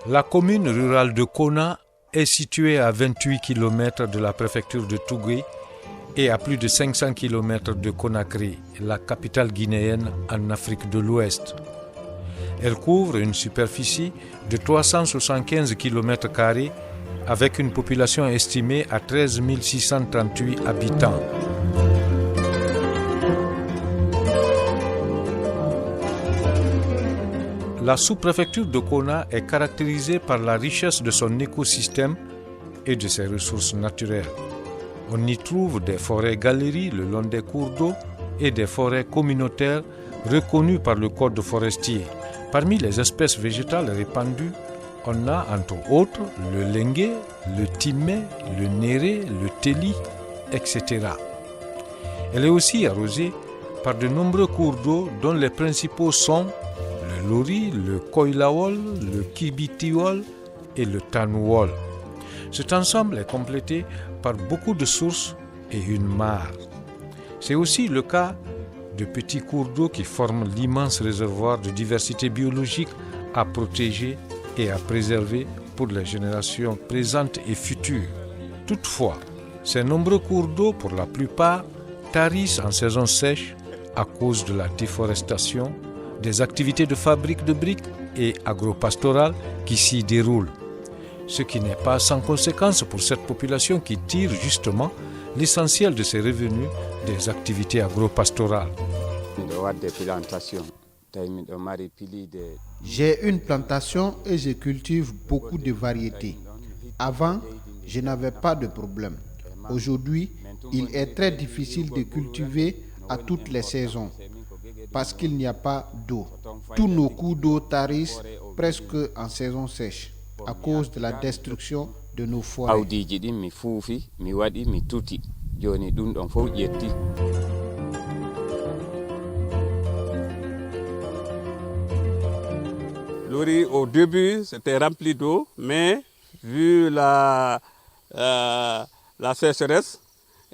La commune rurale de Kona est située à 28 km de la préfecture de Tougué et à plus de 500 km de Conakry, la capitale guinéenne en Afrique de l'Ouest. Elle couvre une superficie de 375 km² avec une population estimée à 13 638 habitants. La sous-préfecture de Kona est caractérisée par la richesse de son écosystème et de ses ressources naturelles. On y trouve des forêts-galeries le long des cours d'eau et des forêts communautaires reconnues par le code forestier. Parmi les espèces végétales répandues, on a entre autres le lengué, le timé, le néré, le téli, etc. Elle est aussi arrosée par de nombreux cours d'eau dont les principaux sont le lori, le koilawol, le kibitiwol et le tanouol. Cet ensemble est complété par beaucoup de sources et une mare. C'est aussi le cas de petits cours d'eau qui forment l'immense réservoir de diversité biologique à protéger et à préserver pour les générations présentes et futures. Toutefois, ces nombreux cours d'eau, pour la plupart, tarissent en saison sèche à cause de la déforestation, des activités de fabrique de briques et agropastorales qui s'y déroulent. Ce qui n'est pas sans conséquence pour cette population qui tire justement l'essentiel de ses revenus des activités agropastorales. J'ai une plantation et je cultive beaucoup de variétés. Avant, je n'avais pas de problème. Aujourd'hui, il est très difficile de cultiver à toutes les saisons parce qu'il n'y a pas d'eau. Tous nos cours d'eau tarissent presque en saison sèche à cause de la destruction de nos forêts. Lori, au début, c'était rempli d'eau, mais vu la sécheresse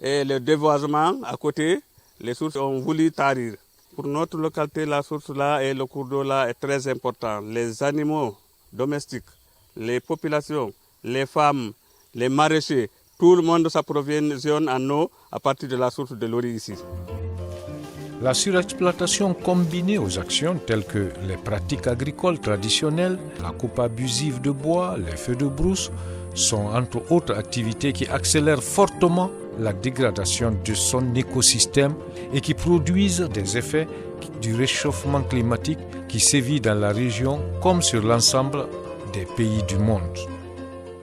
et le déboisement à côté, les sources ont voulu tarir. Pour notre localité, la source là et le cours d'eau là est très important. Les animaux domestiques, les populations, les femmes, les maraîchers, tout le monde s'approvisionne en eau à partir de la source de Lori ici. La surexploitation combinée aux actions telles que les pratiques agricoles traditionnelles, la coupe abusive de bois, les feux de brousse, sont entre autres activités qui accélèrent fortement la dégradation de son écosystème et qui produisent des effets du réchauffement climatique qui sévit dans la région comme sur l'ensemble des pays du monde.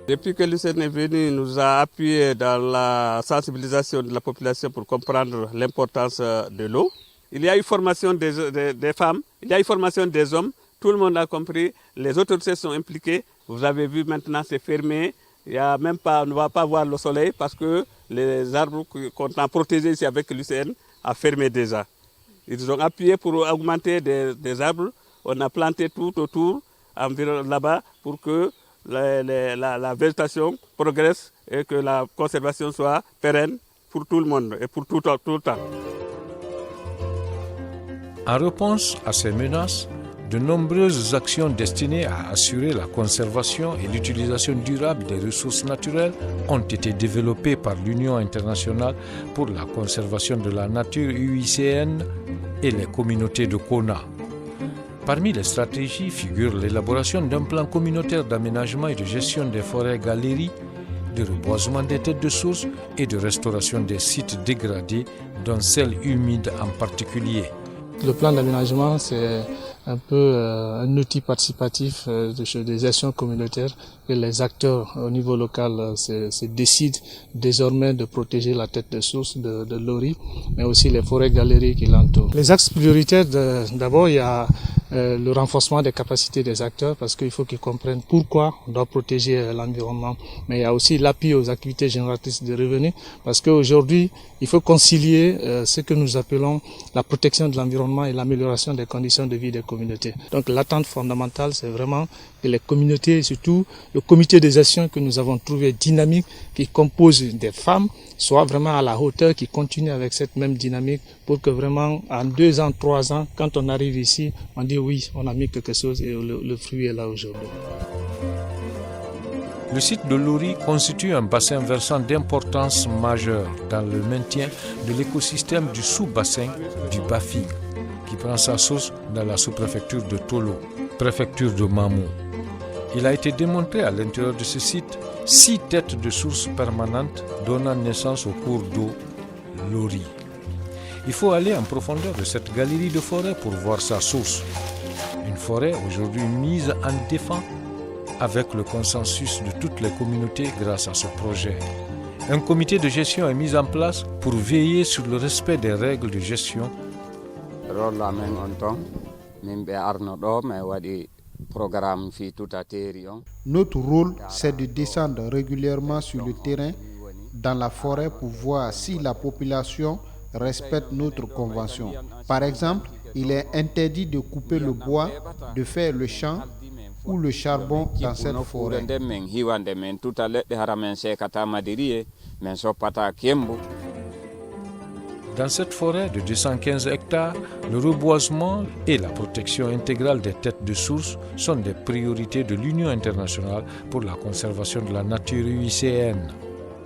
Depuis que l'UCN est venu, il nous a appuyé dans la sensibilisation de la population pour comprendre l'importance de l'eau. Il y a eu formation des femmes, il y a eu formation des hommes, tout le monde a compris, les autorités sont impliquées. Vous avez vu maintenant c'est fermé, il y a même pas, on ne va pas voir le soleil parce que les arbres qu'on a protégés ici avec l'UCN a fermé déjà. Ils ont appuyé pour augmenter des arbres, on a planté tout autour, environ là-bas, pour que la végétation progresse et que la conservation soit pérenne pour tout le monde et pour tout le temps. En réponse à ces menaces, de nombreuses actions destinées à assurer la conservation et l'utilisation durable des ressources naturelles ont été développées par l'Union internationale pour la conservation de la nature UICN et les communautés de Kona. Parmi les stratégies figure l'élaboration d'un plan communautaire d'aménagement et de gestion des forêts-galeries, de reboisement des têtes de source et de restauration des sites dégradés, dont celles humides en particulier. Le plan d'aménagement, c'est un peu un outil participatif de gestion communautaire que les acteurs au niveau local se décident désormais de protéger la tête de source de Lori, mais aussi les forêts-galeries qui l'entourent. Les axes prioritaires, d'abord, il y a le renforcement des capacités des acteurs parce qu'il faut qu'ils comprennent pourquoi on doit protéger l'environnement. Mais il y a aussi l'appui aux activités génératrices de revenus parce qu'aujourd'hui, il faut concilier ce que nous appelons la protection de l'environnement et l'amélioration des conditions de vie des communautés. Donc l'attente fondamentale, c'est vraiment que les communautés, et surtout le comité de gestion que nous avons trouvé dynamique, qui compose des femmes, soit vraiment à la hauteur, qui continue avec cette même dynamique pour que vraiment en 2 ans, 3 ans, quand on arrive ici, on dit oui, on a mis quelque chose et le fruit est là aujourd'hui. Le site de Lori constitue un bassin versant d'importance majeure dans le maintien de l'écosystème du sous-bassin du Bafing, qui prend sa source dans la sous-préfecture de Tolo, préfecture de Mamou. Il a été démontré à l'intérieur de ce site 6 têtes de sources permanentes donnant naissance au cours d'eau Lori. Il faut aller en profondeur de cette galerie de forêt pour voir sa source. Une forêt aujourd'hui mise en défense avec le consensus de toutes les communautés grâce à ce projet. Un comité de gestion est mis en place pour veiller sur le respect des règles de gestion. Notre rôle, c'est de descendre régulièrement sur le terrain dans la forêt pour voir si la population respecte notre convention. Par exemple, il est interdit de couper le bois, de faire le champ ou le charbon dans cette forêt. Dans cette forêt de 215 hectares, le reboisement et la protection intégrale des têtes de source sont des priorités de l'Union internationale pour la conservation de la nature UICN.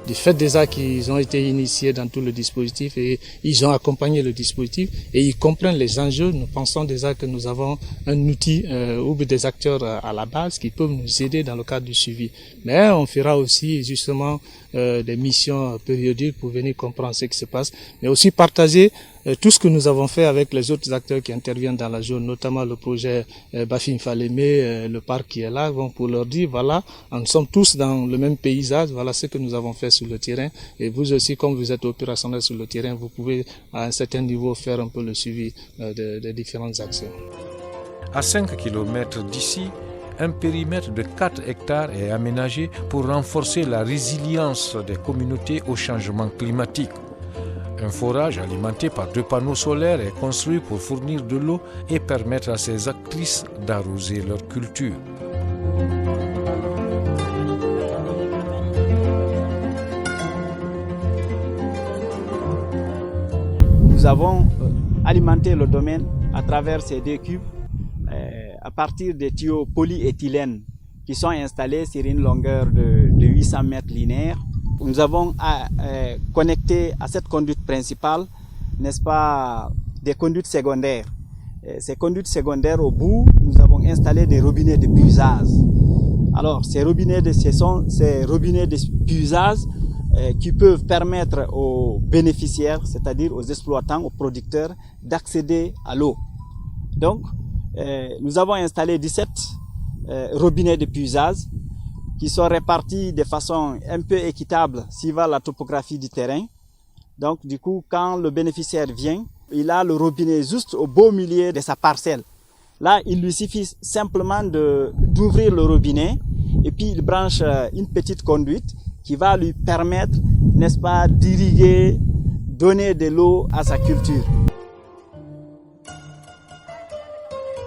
Du fait déjà qu'ils ont été initiés dans tout le dispositif et ils ont accompagné le dispositif et ils comprennent les enjeux, nous pensons déjà que nous avons un outil ou des acteurs à la base qui peuvent nous aider dans le cadre du suivi. Mais on fera aussi justement des missions périodiques pour venir comprendre ce qui se passe, mais aussi partager tout ce que nous avons fait avec les autres acteurs qui interviennent dans la zone, notamment le projet Bafim Falémé, le parc qui est là, pour leur dire, voilà, nous sommes tous dans le même paysage, voilà ce que nous avons fait sur le terrain. Et vous aussi, comme vous êtes opérationnel sur le terrain, vous pouvez à un certain niveau faire un peu le suivi des différentes actions. À 5 km d'ici, un périmètre de 4 hectares est aménagé pour renforcer la résilience des communautés au changement climatique. Un forage alimenté par 2 panneaux solaires est construit pour fournir de l'eau et permettre à ces actrices d'arroser leur culture. Nous avons alimenté le domaine à travers ces 2 cubes à partir des tuyaux polyéthylène qui sont installés sur une longueur de 800 mètres linéaires. Nous avons connecté à cette conduite principale, n'est-ce pas, des conduites secondaires. Ces conduites secondaires, au bout, nous avons installé des robinets de puisage. Alors, ces robinets de puisage qui peuvent permettre aux bénéficiaires, c'est-à-dire aux exploitants, aux producteurs, d'accéder à l'eau. Donc, nous avons installé 17 robinets de puisage qui sont répartis de façon un peu équitable suivant la topographie du terrain. Donc, du coup, quand le bénéficiaire vient, il a le robinet juste au beau milieu de sa parcelle. Là, il lui suffit simplement d'ouvrir le robinet et puis il branche une petite conduite qui va lui permettre, n'est-ce pas, d'irriguer, donner de l'eau à sa culture.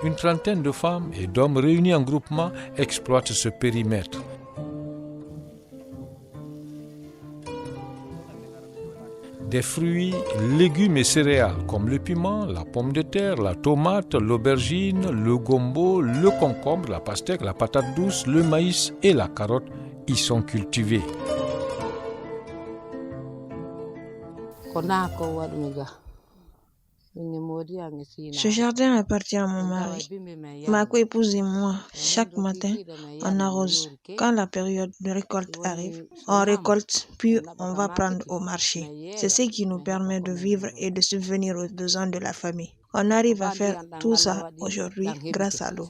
Une trentaine de femmes et d'hommes réunis en groupement exploitent ce périmètre. Des fruits, légumes et céréales comme le piment, la pomme de terre, la tomate, l'aubergine, le gombo, le concombre, la pastèque, la patate douce, le maïs et la carotte y sont cultivés. Ce jardin appartient à mon mari. Ma co-épouse et moi, chaque matin, on arrose. Quand la période de récolte arrive, on récolte, puis on va prendre au marché. C'est ce qui nous permet de vivre et de subvenir aux besoins de la famille. On arrive à faire tout ça aujourd'hui grâce à l'eau.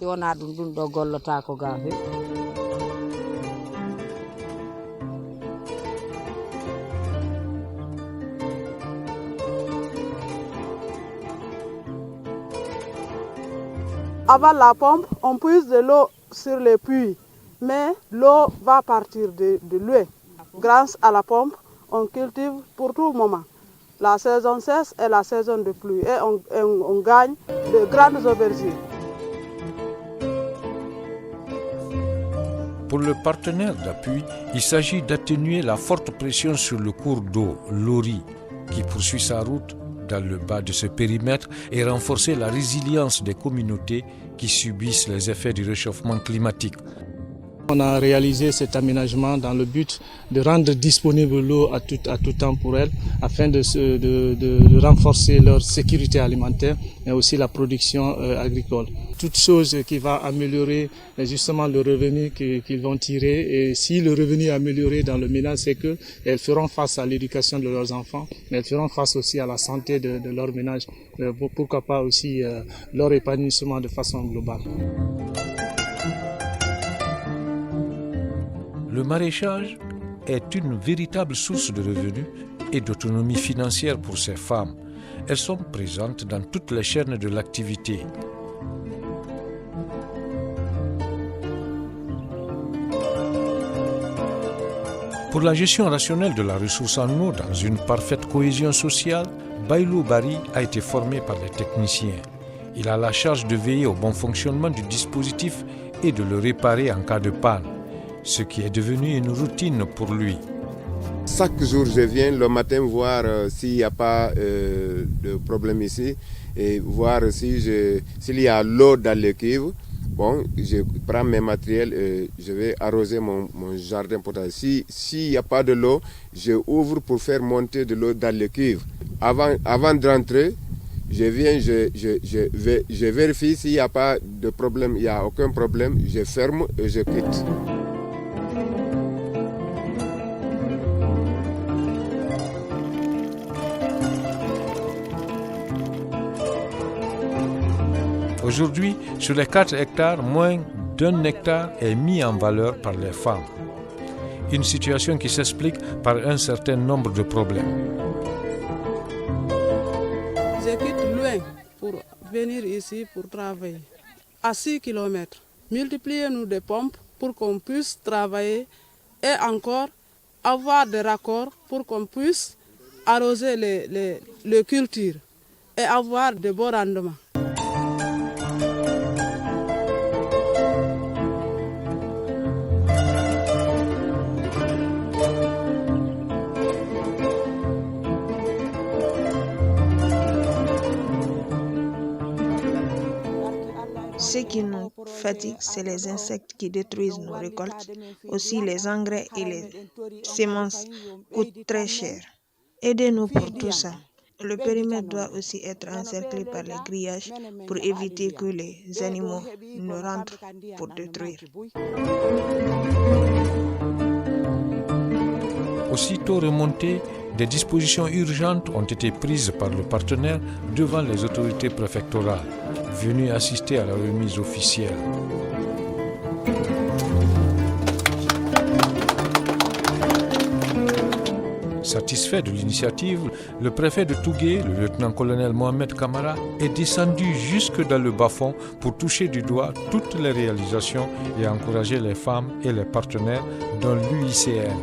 Avant la pompe, on puise de l'eau sur les puits, mais l'eau va partir de l'eau. Grâce à la pompe, on cultive pour tout moment. La saison sèche et la saison de pluie, et on gagne de grandes aubergines. Pour le partenaire d'appui, il s'agit d'atténuer la forte pression sur le cours d'eau, Lori, qui poursuit sa route dans le bas de ce périmètre et renforcer la résilience des communautés qui subissent les effets du réchauffement climatique. On a réalisé cet aménagement dans le but de rendre disponible l'eau à tout temps pour elles, afin de renforcer leur sécurité alimentaire et aussi la production agricole. Toute chose qui va améliorer justement le revenu qu'ils vont tirer. Et si le revenu est amélioré dans le ménage, c'est qu'elles feront face à l'éducation de leurs enfants, mais elles feront face aussi à la santé de leur ménage. Pourquoi pas aussi leur épanouissement de façon globale. Le maraîchage est une véritable source de revenus et d'autonomie financière pour ces femmes. Elles sont présentes dans toutes les chaînes de l'activité. Pour la gestion rationnelle de la ressource en eau dans une parfaite cohésion sociale, Bailou Bari a été formé par les techniciens. Il a la charge de veiller au bon fonctionnement du dispositif et de le réparer en cas de panne, ce qui est devenu une routine pour lui. Chaque jour, je viens le matin voir s'il n'y a pas de problème ici et voir s'il y a l'eau dans les cuves. Bon, je prends mes matériels et je vais arroser mon jardin potager. S'il n'y a pas de l'eau, je ouvre pour faire monter de l'eau dans les cuves. Avant de rentrer, je viens, je vérifie s'il n'y a pas de problème, il n'y a aucun problème, je ferme et je quitte. Aujourd'hui, sur les 4 hectares, moins d'1 hectare est mis en valeur par les femmes. Une situation qui s'explique par un certain nombre de problèmes. Je quitte loin pour venir ici pour travailler. À 6 km, multipliez-nous des pompes pour qu'on puisse travailler et encore avoir des raccords pour qu'on puisse arroser les cultures et avoir de beaux rendements. Ce qui nous fatigue, c'est les insectes qui détruisent nos récoltes. Aussi, les engrais et les semences coûtent très cher. Aidez-nous pour tout ça. Le périmètre doit aussi être encerclé par les grillages pour éviter que les animaux ne rentrent pour détruire. Aussitôt remontées, des dispositions urgentes ont été prises par le partenaire devant les autorités préfectorales, venues assister à la remise officielle. Satisfait de l'initiative, le préfet de Tougué, le lieutenant-colonel Mohamed Kamara, est descendu jusque dans le bas-fond pour toucher du doigt toutes les réalisations et encourager les femmes et les partenaires dans l'UICN.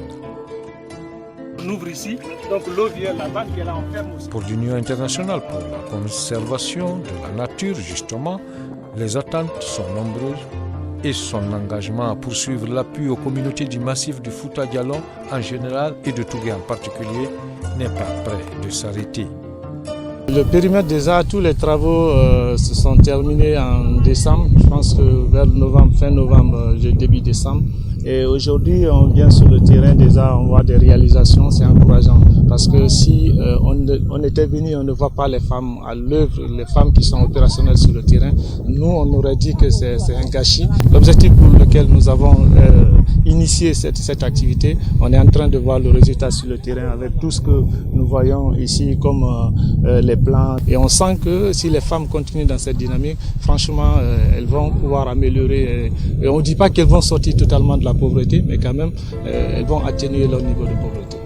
On ouvre ici, donc l'eau vient là-bas et là on ferme aussi. Pour l'Union internationale pour la conservation de la nature, justement, les attentes sont nombreuses et son engagement à poursuivre l'appui aux communautés du massif du Fouta Djallon en général et de Tougué en particulier n'est pas prêt de s'arrêter. Le périmètre déjà, tous les travaux se sont terminés en décembre, je pense que vers novembre, fin novembre, début décembre. Et aujourd'hui, on vient sur le terrain, déjà on voit des réalisations, c'est encourageant. Parce que si on était venu, on ne voit pas les femmes à l'œuvre, les femmes qui sont opérationnelles sur le terrain, nous on aurait dit que c'est un gâchis. L'objectif pour lequel nous avons initié cette activité, on est en train de voir le résultat sur le terrain avec tout ce que nous voyons ici comme les plans. Et on sent que si les femmes continuent dans cette dynamique, franchement, elles vont pouvoir améliorer. Et on ne dit pas qu'elles vont sortir totalement de la pauvreté, mais quand même, elles vont atténuer leur niveau de pauvreté.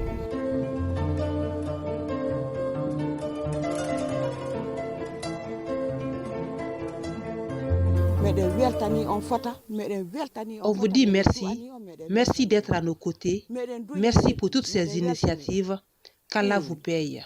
On vous dit merci, merci d'être à nos côtés, merci pour toutes ces initiatives, qu'Allah vous paye.